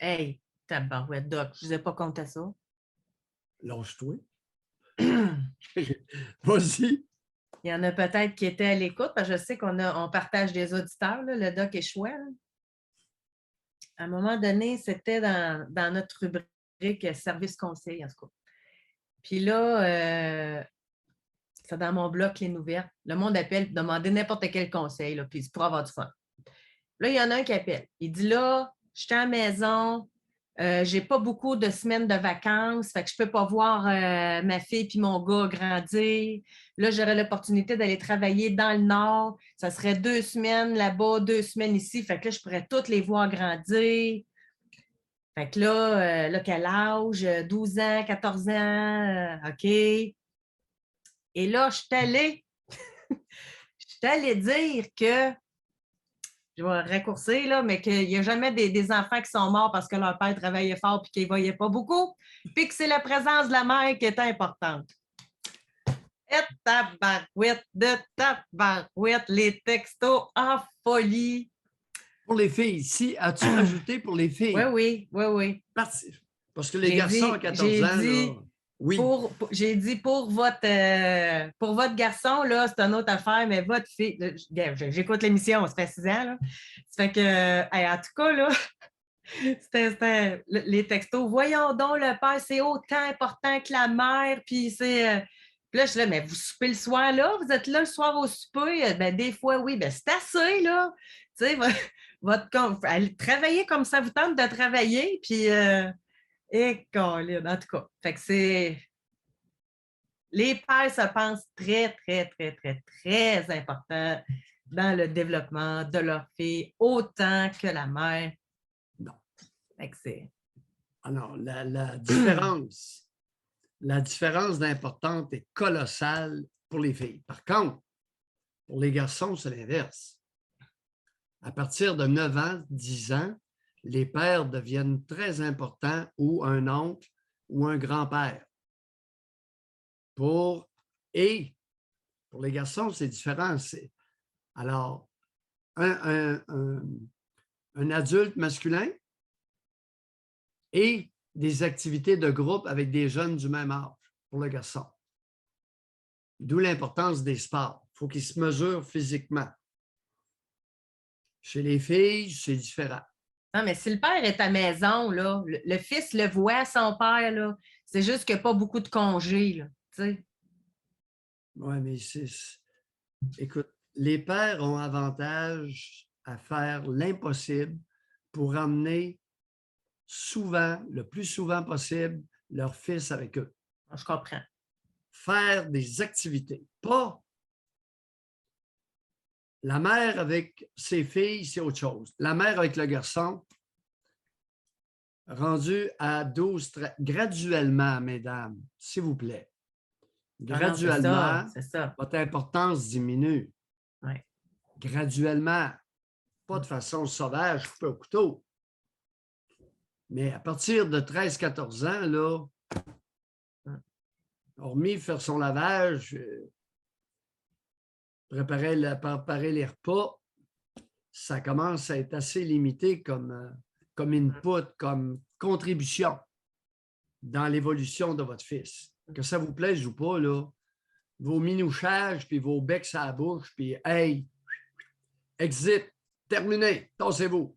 Hey, tabarouette, Doc, je ne vous ai pas compté ça. Lâche-toi. Vas-y. Il y en a peut-être qui étaient à l'écoute, parce que je sais on partage des auditeurs, là, le Doc est chouette. À un moment donné, c'était dans notre rubrique service conseil, en tout cas. Puis là, c'est dans mon blog Les Nouvelles. Le monde appelle pour demander n'importe quel conseil, là, puis pour avoir du fun. Là, il y en a un qui appelle. Il dit là, je suis à la maison, j'ai pas beaucoup de semaines de vacances, fait que je peux pas voir ma fille puis mon gars grandir. Là, j'aurais l'opportunité d'aller travailler dans le Nord. Ça serait 2 semaines là-bas, 2 semaines ici. Fait que là, je pourrais toutes les voir grandir. Fait que là, quel âge? 12 ans, 14 ans, OK. Et là, je suis allée dire que je vais raccourcir, là, mais qu'il n'y a jamais des enfants qui sont morts parce que leur père travaillait fort et qu'ils ne voyaient pas beaucoup, puis que c'est la présence de la mère qui est importante. Et tabarouette, les textos en folie. Pour les filles, si as-tu rajouté pour les Oui, filles? oui, oui, oui. Parce que les garçons à 14 ans, là, oui. J'ai dit pour votre garçon, là, c'est une autre affaire, mais votre fille, j'écoute l'émission, ça fait 6 ans, là. Ça fait que, en tout cas, là, c'était les textos. Voyons donc, le père, c'est autant important que la mère. Puis puis là, je suis là, mais vous soupez le soir là? Vous êtes là le soir au souper? Ben, des fois, oui. Ben, c'est assez, là. Tu sais, allez travailler comme ça vous tente de travailler. Puis, Colin, en tout cas. Fait que c'est. Les pères se pensent très, très, très, très, très importants dans le développement de leur fille, autant que la mère. Non. Fait que c'est. Alors, la différence d'importance est colossale pour les filles. Par contre, pour les garçons, c'est l'inverse. À partir de 9 ans, 10 ans, les pères deviennent très importants ou un oncle ou un grand-père. Et pour les garçons, c'est différent. Alors, un adulte masculin et des activités de groupe avec des jeunes du même âge pour le garçon. D'où l'importance des sports. Il faut qu'ils se mesurent physiquement. Chez les filles, c'est différent. Non, mais si le père est à la maison, là, le fils le voit, son père, là, c'est juste qu'il n'y a pas beaucoup de congés. Là, oui, mais écoute, les pères ont avantage à faire l'impossible pour emmener souvent, le plus souvent possible, leur fils avec eux. Je comprends. Faire des activités, pas la mère avec ses filles, c'est autre chose. La mère avec le garçon, rendu à 12, graduellement, mesdames, s'il vous plaît. Graduellement, c'est ça. votre importance diminue. Ouais. Graduellement, pas de façon sauvage, coupée au couteau. Mais à partir de 13-14 ans, là, hormis faire son lavage, préparer les repas, ça commence à être assez limité comme input, comme contribution dans l'évolution de votre fils. Que ça vous plaise ou pas, là, vos minouchages, puis vos becs à la bouche, puis hey, exit, terminé, tassez-vous.